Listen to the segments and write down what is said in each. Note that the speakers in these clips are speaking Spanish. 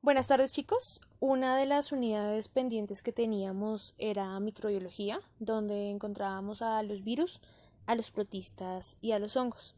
Buenas tardes, chicos. Una de las unidades pendientes que teníamos era microbiología, donde encontrábamos a los virus, a los protistas y a los hongos.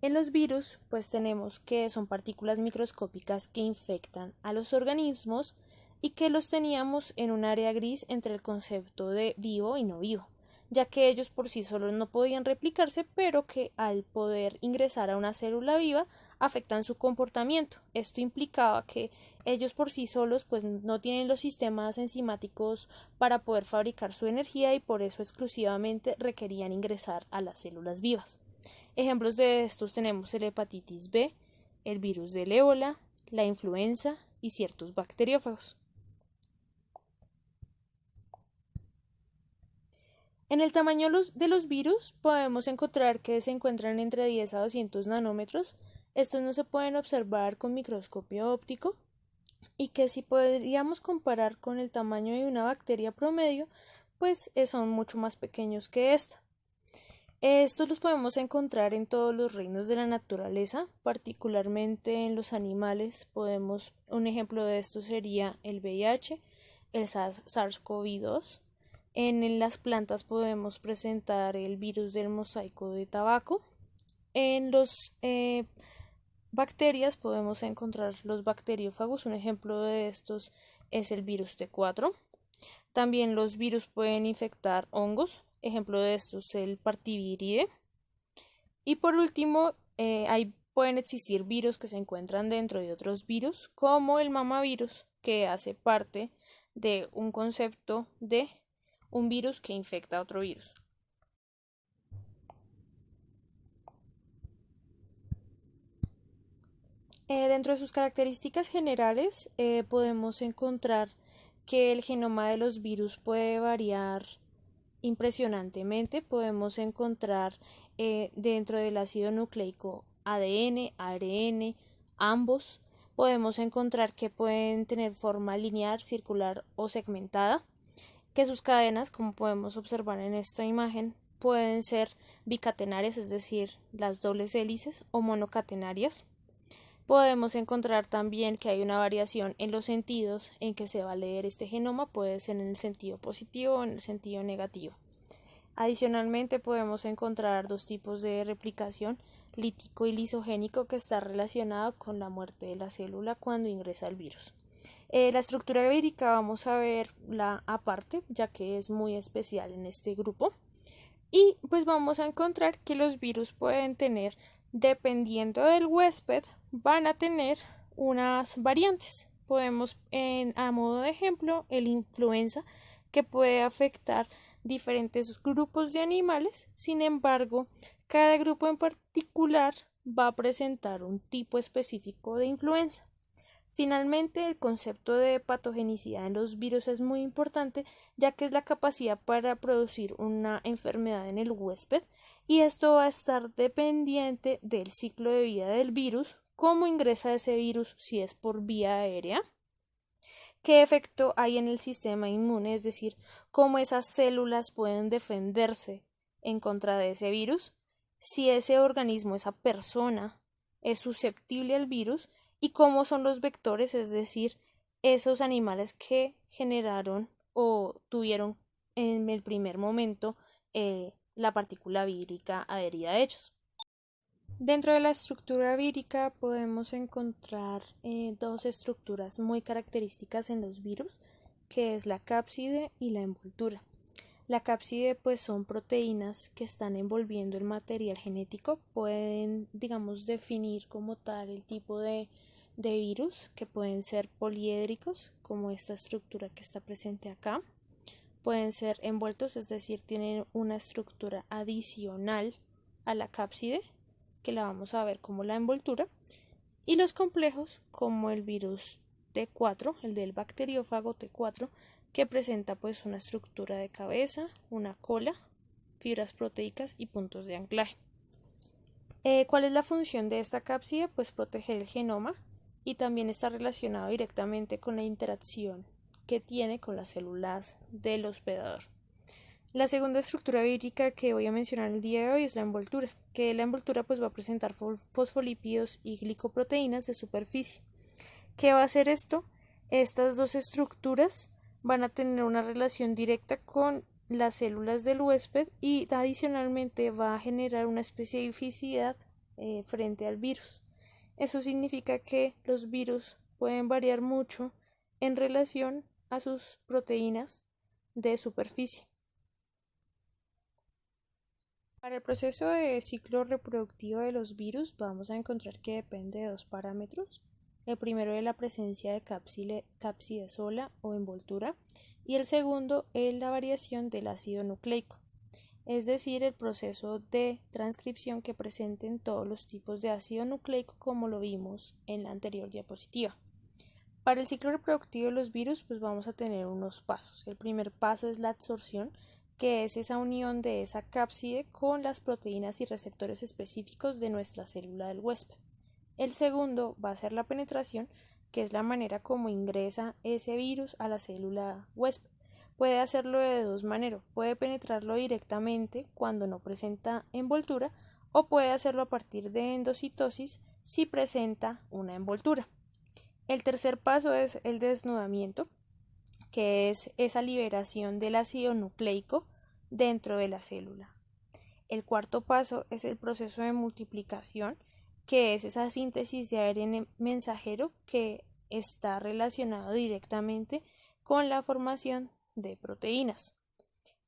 En los virus, pues tenemos que son partículas microscópicas que infectan a los organismos y que los teníamos en un área gris entre el concepto de vivo y no vivo, ya que ellos por sí solos no podían replicarse, pero que al poder ingresar a una célula viva afectan su comportamiento. Esto implicaba que ellos por sí solos pues no tienen los sistemas enzimáticos para poder fabricar su energía y por eso exclusivamente requerían ingresar a las células vivas. Ejemplos de estos tenemos el hepatitis B, el virus del ébola, la influenza y ciertos bacteriófagos. En el tamaño de los virus podemos encontrar que se encuentran entre 10 a 200 nanómetros. Estos no se pueden observar con microscopio óptico y que si podríamos comparar con el tamaño de una bacteria promedio, pues son mucho más pequeños que esta. Estos los podemos encontrar en todos los reinos de la naturaleza, particularmente en los animales. Un ejemplo de esto sería el VIH, el SARS-CoV-2. En las plantas podemos presentar el virus del mosaico de tabaco. En los bacterias podemos encontrar los bacteriófagos. Un ejemplo de estos es el virus T4. También los virus pueden infectar hongos. Ejemplo de estos es el partiviridae. Y por último, pueden existir virus que se encuentran dentro de otros virus, como el mamavirus, que hace parte de un concepto de un virus que infecta a otro virus. Dentro de sus características generales podemos encontrar que el genoma de los virus puede variar impresionantemente. Podemos encontrar dentro del ácido nucleico ADN, ARN, ambos. Podemos encontrar que pueden tener forma lineal, circular o segmentada, que sus cadenas, como podemos observar en esta imagen, pueden ser bicatenarias, es decir, las dobles hélices, o monocatenarias. Podemos encontrar también que hay una variación en los sentidos en que se va a leer este genoma, puede ser en el sentido positivo o en el sentido negativo. Adicionalmente podemos encontrar dos tipos de replicación, lítico y lisogénico, que está relacionado con la muerte de la célula cuando ingresa el virus. La estructura vírica vamos a verla aparte, ya que es muy especial en este grupo. Y pues vamos a encontrar que los virus pueden tener, dependiendo del huésped, van a tener unas variantes. Podemos, a modo de ejemplo, el influenza, que puede afectar diferentes grupos de animales. Sin embargo, cada grupo en particular va a presentar un tipo específico de influenza. Finalmente, el concepto de patogenicidad en los virus es muy importante, ya que es la capacidad para producir una enfermedad en el huésped, y esto va a estar dependiente del ciclo de vida del virus, cómo ingresa ese virus, si es por vía aérea, qué efecto hay en el sistema inmune, es decir, cómo esas células pueden defenderse en contra de ese virus, si ese organismo, esa persona, es susceptible al virus, y cómo son los vectores, es decir, esos animales que generaron o tuvieron en el primer momento la partícula vírica adherida a ellos. Dentro de la estructura vírica podemos encontrar dos estructuras muy características en los virus, que es la cápside y la envoltura. La cápside pues son proteínas que están envolviendo el material genético. Pueden, digamos, definir como tal el tipo de virus, que pueden ser poliédricos, como esta estructura que está presente acá. Pueden ser envueltos, es decir, tienen una estructura adicional a la cápside, que la vamos a ver como la envoltura. Y los complejos, como el virus T4, el del bacteriófago T4, que presenta pues una estructura de cabeza, una cola, fibras proteicas y puntos de anclaje. ¿Cuál es la función de esta cápside? Pues proteger el genoma, y también está relacionado directamente con la interacción que tiene con las células del hospedador. La segunda estructura vírica que voy a mencionar el día de hoy es la envoltura, que la envoltura pues va a presentar fosfolípidos y glicoproteínas de superficie, ¿Qué va a hacer esto? Estas dos estructuras van a tener una relación directa con las células del huésped y adicionalmente va a generar una especificidad frente al virus. Eso significa que los virus pueden variar mucho en relación a sus proteínas de superficie. Para el proceso de ciclo reproductivo de los virus vamos a encontrar que depende de dos parámetros. El primero es la presencia de cápside sola o envoltura y el segundo es la variación del ácido nucleico, es decir, el proceso de transcripción que presenten todos los tipos de ácido nucleico como lo vimos en la anterior diapositiva. Para el ciclo reproductivo de los virus pues vamos a tener unos pasos. El primer paso es la absorción, que es esa unión de esa cápside con las proteínas y receptores específicos de nuestra célula del huésped. El segundo va a ser la penetración, que es la manera como ingresa ese virus a la célula huésped. Puede hacerlo de dos maneras, puede penetrarlo directamente cuando no presenta envoltura o puede hacerlo a partir de endocitosis si presenta una envoltura. El tercer paso es el desnudamiento, que es esa liberación del ácido nucleico dentro de la célula. El cuarto paso es el proceso de multiplicación, que es esa síntesis de ARN mensajero que está relacionado directamente con la formación de proteínas.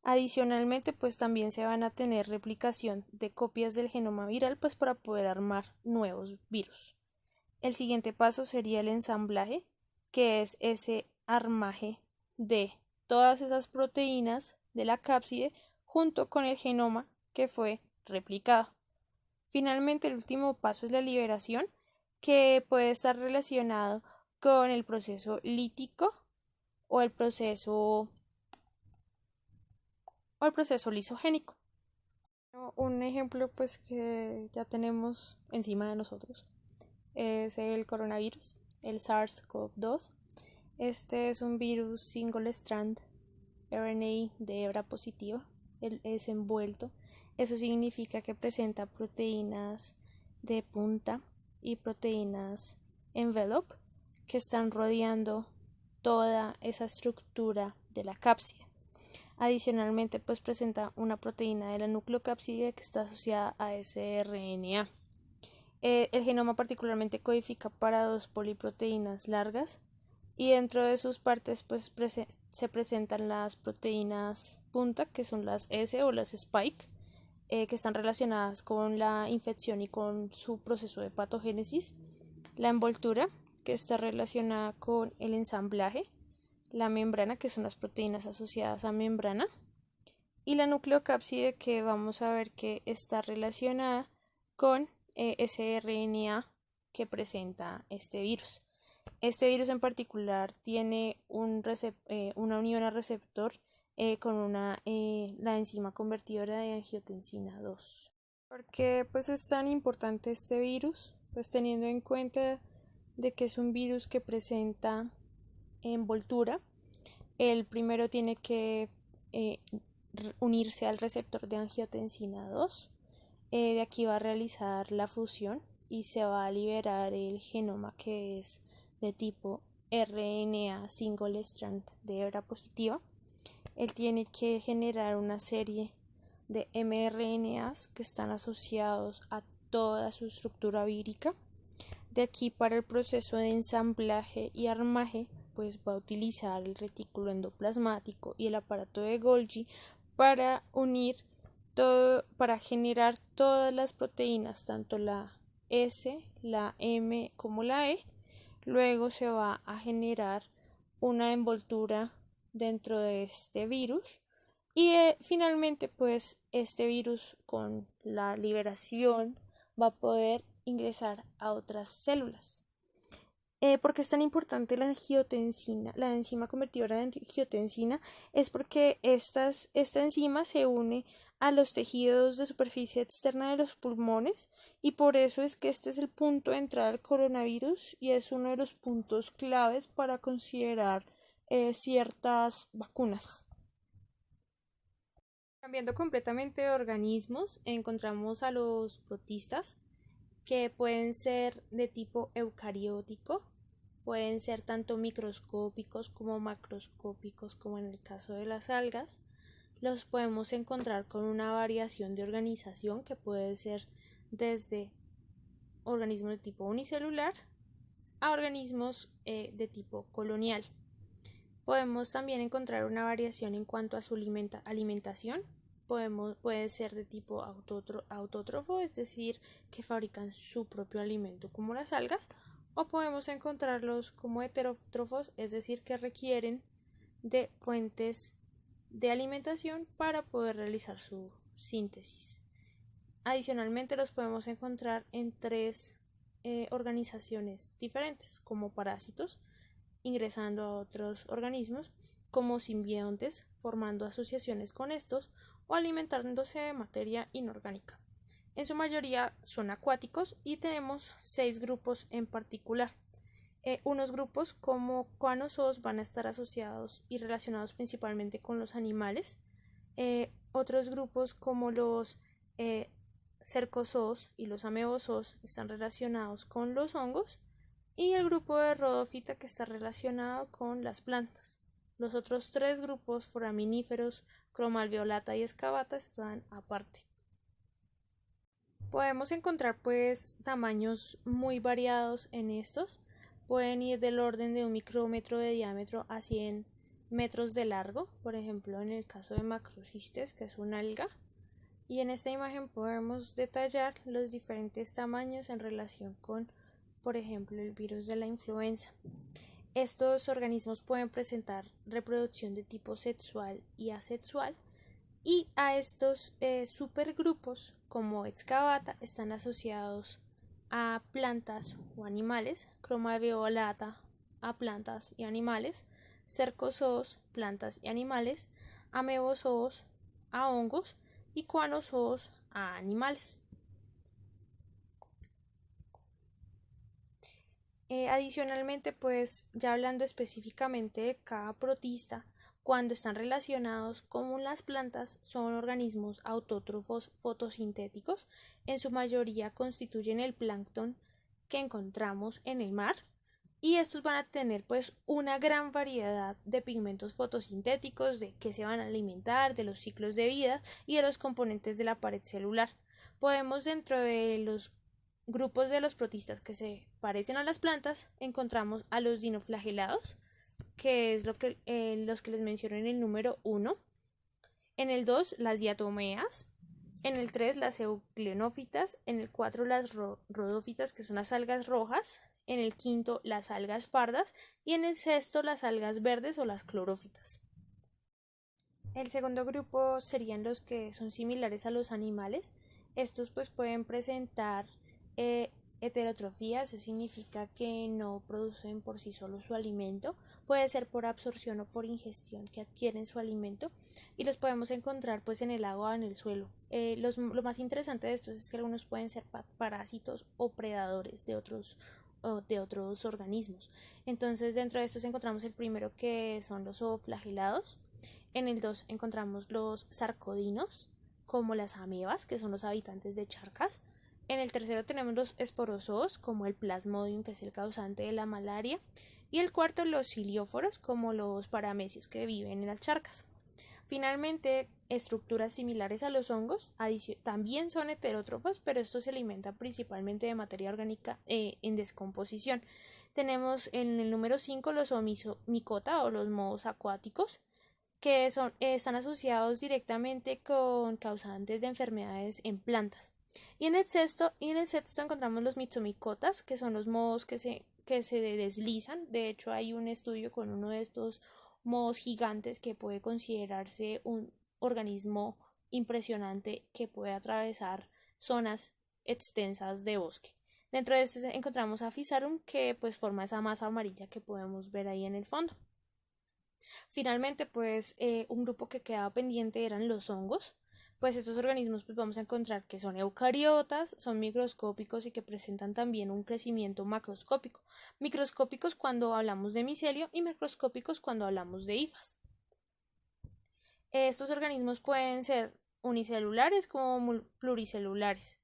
Adicionalmente, pues también se van a tener replicación de copias del genoma viral, pues para poder armar nuevos virus. El siguiente paso sería el ensamblaje, que es ese armaje de todas esas proteínas de la cápside junto con el genoma que fue replicado. Finalmente, el último paso es la liberación, que puede estar relacionado con el proceso lítico o el proceso lisogénico. Un ejemplo pues que ya tenemos encima de nosotros es el coronavirus, el SARS-CoV-2. Este es un virus single strand RNA de hebra positiva, es envuelto. Eso significa que presenta proteínas de punta y proteínas envelope que están rodeando toda esa estructura de la cápside. Adicionalmente, pues presenta una proteína de la nucleocápside que está asociada a ese RNA. El genoma particularmente codifica para dos poliproteínas largas y dentro de sus partes pues se presentan las proteínas punta, que son las S o las spike, que están relacionadas con la infección y con su proceso de patogénesis, la envoltura, que está relacionada con el ensamblaje, la membrana, que son las proteínas asociadas a membrana, y la nucleocápside, que vamos a ver que está relacionada con ese RNA que presenta este virus. Este virus en particular tiene una unión a receptor con la enzima convertidora de angiotensina 2. ¿Por qué pues es tan importante este virus? Pues teniendo en cuenta de que es un virus que presenta envoltura, el primero tiene que unirse al receptor de angiotensina 2. De aquí va a realizar la fusión y se va a liberar el genoma, que es de tipo RNA single strand de hebra positiva. Él tiene que generar una serie de mRNAs que están asociados a toda su estructura vírica. De aquí, para el proceso de ensamblaje y armaje, pues va a utilizar el retículo endoplasmático y el aparato de Golgi para unir todo, para generar todas las proteínas, tanto la S, la M como la E. Luego se va a generar una envoltura dentro de este virus y finalmente pues este virus, con la liberación, va a poder ingresar a otras células. ¿Por qué es tan importante la angiotensina, la enzima convertidora de angiotensina? Es porque esta enzima se une a los tejidos de superficie externa de los pulmones y por eso es que este es el punto de entrada del coronavirus y es uno de los puntos claves para considerar ciertas vacunas. Cambiando completamente de organismos, encontramos a los protistas, que pueden ser de tipo eucariótico pueden ser tanto microscópicos como macroscópicos, como en el caso de las algas. Los podemos encontrar con una variación de organización que puede ser desde organismos de tipo unicelular a organismos de tipo colonial. Podemos también encontrar una variación en cuanto a su alimentación. Puede ser de tipo autótrofo, es decir, que fabrican su propio alimento como las algas, o podemos encontrarlos como heterótrofos, es decir, que requieren de fuentes de alimentación para poder realizar su síntesis. Adicionalmente los podemos encontrar en tres organizaciones diferentes, como parásitos, ingresando a otros organismos, como simbiontes, formando asociaciones con estos, o alimentándose de materia inorgánica. En su mayoría son acuáticos y tenemos 6 grupos en particular. Unos grupos como coanozoos van a estar asociados y relacionados principalmente con los animales. Otros grupos como los cercozoos y los amebozoos están relacionados con los hongos, y el grupo de Rhodophyta que está relacionado con las plantas. Los otros 3 grupos, foraminíferos, cromalveolata y escabata, están aparte. Podemos encontrar pues tamaños muy variados en estos. Pueden ir del orden de un micrómetro de diámetro a 100 metros de largo, por ejemplo en el caso de Macrocistes, que es una alga. Y en esta imagen podemos detallar los diferentes tamaños en relación con, por ejemplo, el virus de la influenza. Estos organismos pueden presentar reproducción de tipo sexual y asexual, y a estos supergrupos como Excavata están asociados a plantas o animales, Cromalveolata a plantas y animales, Cercozoos, plantas y animales, Amebozoos a hongos y Coanozoos a animales. Adicionalmente, pues ya hablando específicamente de cada protista, cuando están relacionados con las plantas, son organismos autótrofos fotosintéticos. En su mayoría constituyen el plancton que encontramos en el mar, y estos van a tener pues una gran variedad de pigmentos fotosintéticos, de qué se van a alimentar, de los ciclos de vida y de los componentes de la pared celular. Podemos, dentro de los grupos de los protistas que se parecen a las plantas, encontramos a los dinoflagelados, que es los que les mencioné en el número 1. En el 2, las diatomeas. En el 3, las euclenófitas. En el 4, las rodófitas, que son las algas rojas. En el 5, las algas pardas. Y en el 6, las algas verdes o las clorófitas. El segundo grupo serían los que son similares a los animales. Estos pues pueden presentar heterotrofía, eso significa que no producen por sí solo su alimento, puede ser por absorción o por ingestión que adquieren su alimento, y los podemos encontrar pues en el agua o en el suelo. Lo más interesante de estos es que algunos pueden ser parásitos o predadores de otros organismos. Entonces, dentro de estos encontramos el primero, que son los zooflagelados. En el 2 encontramos los sarcodinos, como las amebas, que son los habitantes de charcas. En el tercero tenemos los esporozoos, como el Plasmodium, que es el causante de la malaria. Y el cuarto, los cilióforos, como los paramecios, que viven en las charcas. Finalmente, estructuras similares a los hongos también son heterótrofos, pero estos se alimentan principalmente de materia orgánica en descomposición. Tenemos en el número 5 los Omicota o los mohos acuáticos, que están asociados directamente con causantes de enfermedades en plantas. Y en el sexto encontramos los Myxomicotas, que son los mohos que se deslizan. De hecho, hay un estudio con uno de estos mohos gigantes que puede considerarse un organismo impresionante que puede atravesar zonas extensas de bosque. Dentro de este encontramos a Physarum, que pues forma esa masa amarilla que podemos ver ahí en el fondo. Finalmente, pues un grupo que quedaba pendiente eran los hongos. Pues estos organismos pues vamos a encontrar que son eucariotas, son microscópicos y que presentan también un crecimiento macroscópico. Microscópicos cuando hablamos de micelio y macroscópicos cuando hablamos de hifas. Estos organismos pueden ser unicelulares como pluricelulares,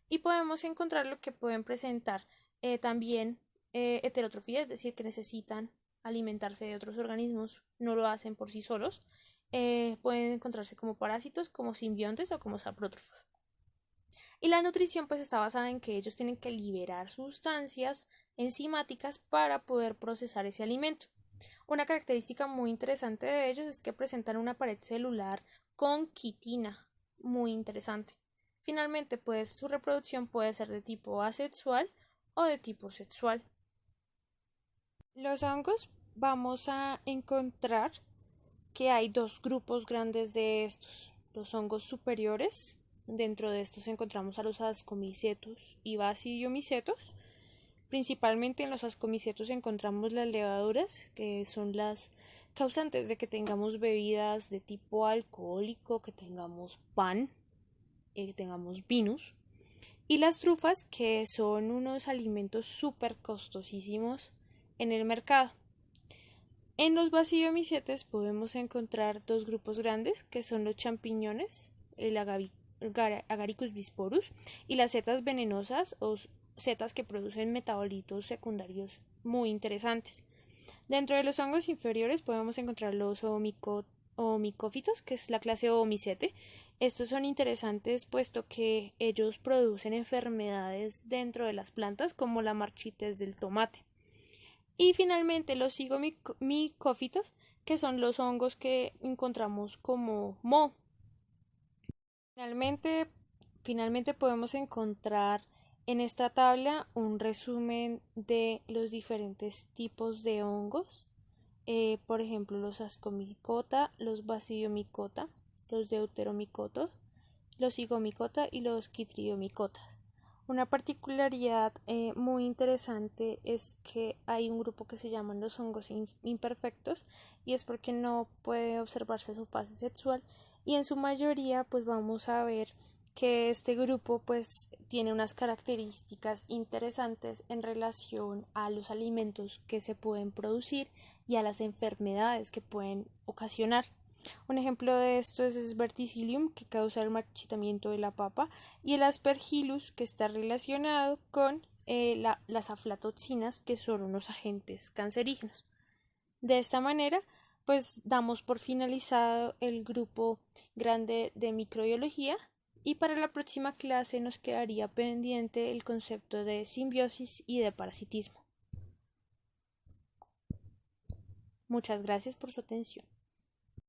y podemos encontrar lo que pueden presentar también heterotrofía, es decir, que necesitan alimentarse de otros organismos, no lo hacen por sí solos. Pueden encontrarse como parásitos, como simbiontes o como saprótrofos. Y la nutrición pues está basada en que ellos tienen que liberar sustancias enzimáticas para poder procesar ese alimento. Una característica muy interesante de ellos es que presentan una pared celular con quitina, muy interesante. Finalmente, pues su reproducción puede ser de tipo asexual o de tipo sexual. Los hongos vamos a encontrar que hay dos grupos grandes de estos. Los hongos superiores, dentro de estos encontramos a los ascomicetos y basidiomicetos. Principalmente en los ascomicetos encontramos las levaduras, que son las causantes de que tengamos bebidas de tipo alcohólico, que tengamos pan, que tengamos vinus. Y las trufas, que son unos alimentos súper costosísimos en el mercado. En los basidiomicetes podemos encontrar dos grupos grandes, que son los champiñones, el Agaricus bisporus, y las setas venenosas o setas que producen metabolitos secundarios muy interesantes. Dentro de los hongos inferiores podemos encontrar los oomicófitos, que es la clase Oomicete. Estos son interesantes puesto que ellos producen enfermedades dentro de las plantas como la marchites del tomate. Y finalmente los zigomicófitos, que son los hongos que encontramos como moho. Finalmente, finalmente podemos encontrar en esta tabla un resumen de los diferentes tipos de hongos. Por ejemplo, los ascomicota, los basidiomicota, los deuteromicotos, los zigomicota y los quitridiomicotas. Una particularidad muy interesante es que hay un grupo que se llaman los hongos imperfectos, y es porque no puede observarse su fase sexual, y en su mayoría pues vamos a ver que este grupo pues tiene unas características interesantes en relación a los alimentos que se pueden producir y a las enfermedades que pueden ocasionar. Un ejemplo de esto es Verticillium, que causa el marchitamiento de la papa, y el Aspergillus, que está relacionado con las aflatoxinas, que son unos agentes cancerígenos. De esta manera, pues damos por finalizado el grupo grande de microbiología, y para la próxima clase nos quedaría pendiente el concepto de simbiosis y de parasitismo. Muchas gracias por su atención.